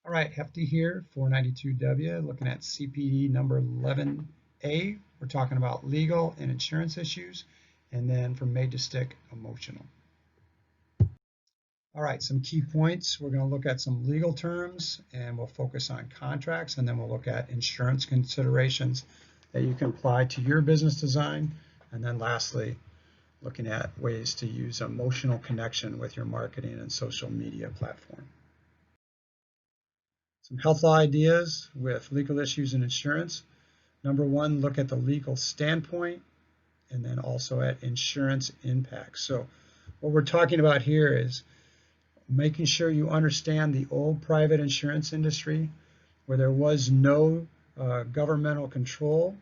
All right, Hefty here, 492W, looking at CPD number 11A. We're talking about legal and insurance issues, and then from made to stick, emotional. All right, some key points. We're going to look at some legal terms, and we'll focus on contracts, and then we'll look at insurance considerations that you can apply to your business design. And then lastly, looking at ways to use emotional connection with your marketing and social media platform. Some health law ideas with legal issues and insurance. Number one, look at the legal standpoint, and then also at insurance impacts. So what we're talking about here is making sure you understand the old private insurance industry where there was no governmental control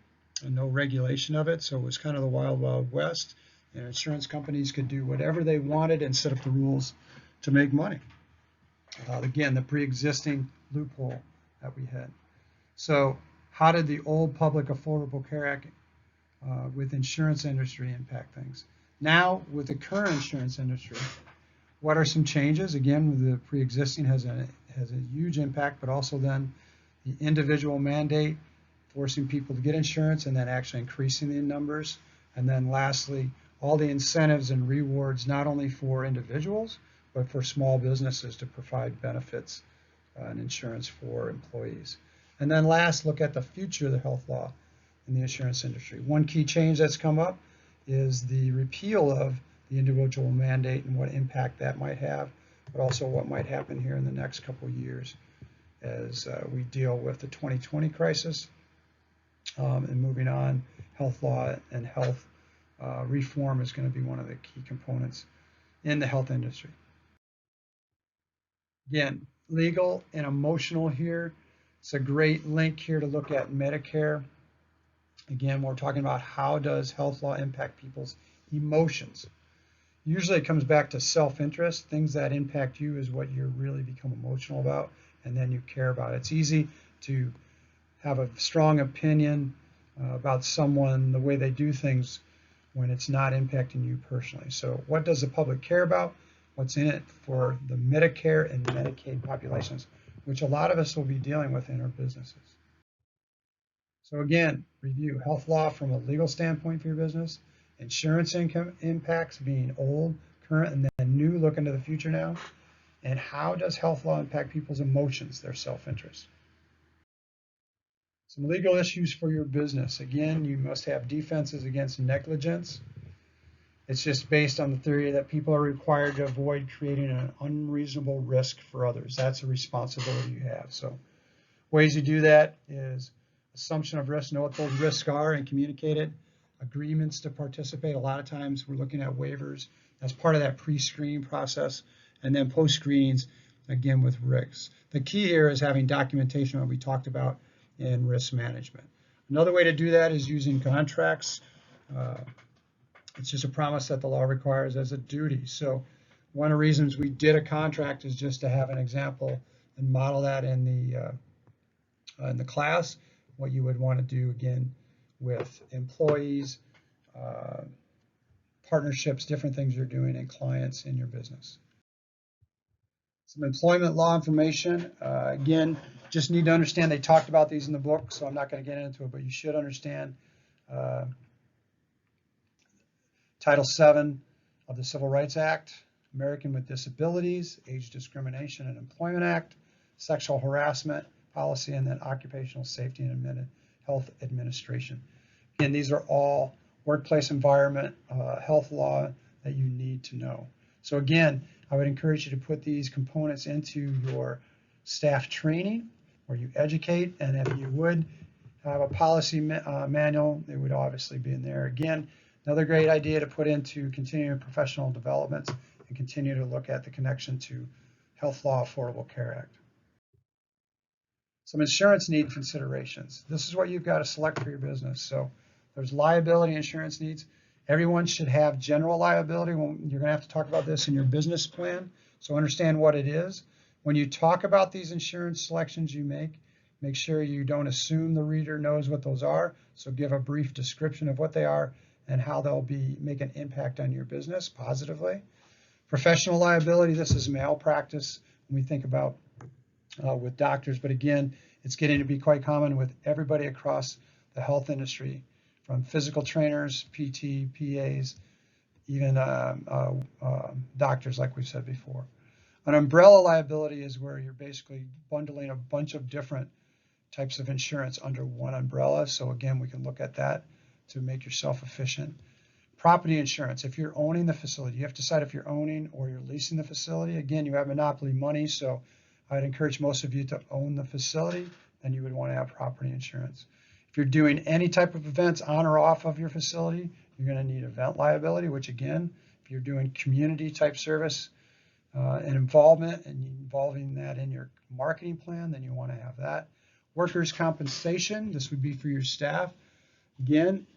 and no regulation of it. So it was kind of the wild, wild west, and insurance companies could do whatever they wanted and set up the rules to make money. Again, the pre-existing loophole that we had. So how did the old Public Affordable Care Act with insurance industry impact things? Now, with the current insurance industry, what are some changes? Again, the pre-existing has a huge impact, but also then the individual mandate, forcing people to get insurance and then actually increasing the numbers. And then lastly, all the incentives and rewards, not only for individuals, but for small businesses to provide benefits and insurance for employees. And then last, look at the future of the health law in the insurance industry. One key change that's come up is the repeal of the individual mandate and what impact that might have, but also what might happen here in the next couple of years as we deal with the 2020 crisis and moving on. Health law and health reform is going to be one of the key components in the health industry. Again, legal and emotional here. It's a great link here to look at Medicare. Again, we're talking about how does health law impact people's emotions. Usually it comes back to self-interest. Things that impact you is what you really become emotional about, and then you care about it. It's easy to have a strong opinion about someone, the way they do things, when it's not impacting you personally. So what does the public care about? What's in it for the Medicare and Medicaid populations, which a lot of us will be dealing with in our businesses. So again, review health law from a legal standpoint for your business, insurance income impacts being old, current, and then new, look into the future now, and how does health law impact people's emotions, their self-interest. Some legal issues for your business. Again, you must have defenses against negligence. It's just based on the theory that people are required to avoid creating an unreasonable risk for others. That's a responsibility you have. So ways you do that is assumption of risk, know what those risks are and communicate it. Agreements to participate. A lot of times we're looking at waivers. That's part of that pre-screening process. And then post-screenings, again, with risks. The key here is having documentation, what we talked about in risk management. Another way to do that is using contracts. It's just a promise that the law requires as a duty. So one of the reasons we did a contract is just to have an example and model that in the class, what you would want to do again with employees, partnerships, different things you're doing, and clients in your business. Some employment law information. Again, just need to understand they talked about these in the book, so I'm not going to get into it, but you should understand Title VII of the Civil Rights Act, American with Disabilities, Age Discrimination and Employment Act, Sexual Harassment Policy, and then Occupational Safety and Health Administration. Again, these are all workplace environment, health law that you need to know. So again, I would encourage you to put these components into your staff training where you educate, and if you would have a policy manual, it would obviously be in there. Again, another great idea to put into continuing professional development and continue to look at the connection to Health Law Affordable Care Act. Some insurance need considerations. This is what you've got to select for your business. So there's liability insurance needs. Everyone should have general liability. You're going to have to talk about this in your business plan, so understand what it is. When you talk about these insurance selections you make sure you don't assume the reader knows what those are. So give a brief description of what they are and how they'll make an impact on your business positively. Professional liability, this is malpractice. When we think about with doctors, but again, it's getting to be quite common with everybody across the health industry, from physical trainers, PT, PAs, even doctors, like we've said before. An umbrella liability is where you're basically bundling a bunch of different types of insurance under one umbrella. So again, we can look at that to make yourself efficient. Property insurance, if you're owning the facility, you have to decide if you're owning or you're leasing the facility. Again, you have monopoly money, so I'd encourage most of you to own the facility, and you would want to have property insurance. If you're doing any type of events on or off of your facility, you're going to need event liability, which again, if you're doing community type service and involvement and involving that in your marketing plan, then you want to have that. Workers' compensation, this would be for your staff. Again,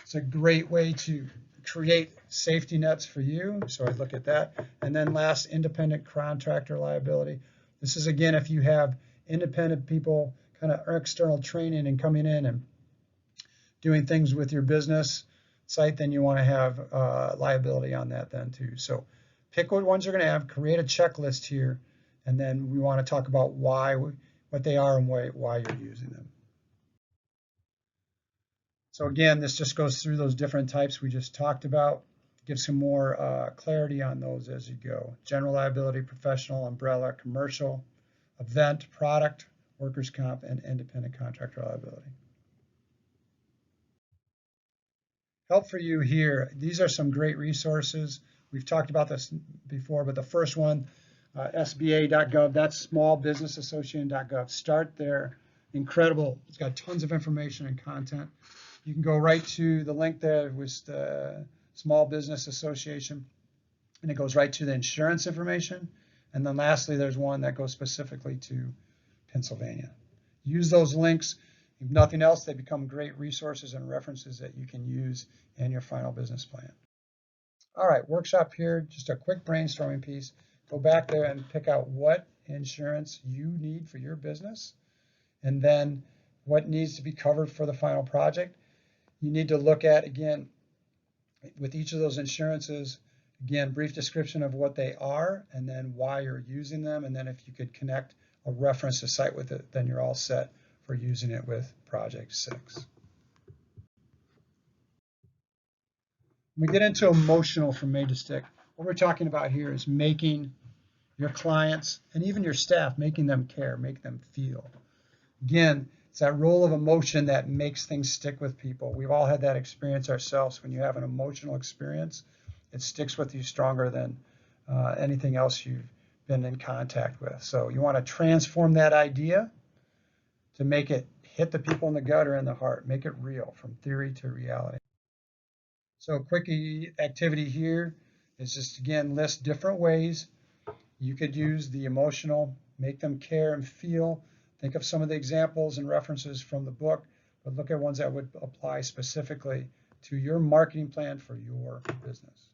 it's a great way to create safety nets for you, so I'd look at that. And then last, independent contractor liability. This is, again, if you have independent people kind of external training and coming in and doing things with your business site, then you want to have liability on that then too. So pick what ones you're going to have, create a checklist here, and then we want to talk about why, what they are and why you're using them. So again, this just goes through those different types we just talked about. Give some more clarity on those as you go. General liability, professional, umbrella, commercial, event, product, workers' comp, and independent contractor liability. Help for you here. These are some great resources. We've talked about this before, but the first one, SBA.gov, that's smallbusinessassociation.gov. Start there. Incredible. It's got tons of information and content. You can go right to the link there with the Small Business Association, and it goes right to the insurance information. And then lastly, there's one that goes specifically to Pennsylvania. Use those links. If nothing else, they become great resources and references that you can use in your final business plan. All right, workshop here, just a quick brainstorming piece. Go back there and pick out what insurance you need for your business, and then what needs to be covered for the final project. You need to look at, again, with each of those insurances, again, brief description of what they are and then why you're using them. And then if you could connect a reference to site with it, then you're all set for using it with Project 6. When we get into emotional from made to stick, what we're talking about here is making your clients and even your staff, making them care, make them feel. Again, it's that role of emotion that makes things stick with people. We've all had that experience ourselves. When you have an emotional experience, it sticks with you stronger than anything else you've been in contact with. So you want to transform that idea to make it hit the people in the gut or in the heart, make it real, from theory to reality. So a quick activity here is just, again, list different ways you could use the emotional, make them care and feel. Think of some of the examples and references from the book, but look at ones that would apply specifically to your marketing plan for your business.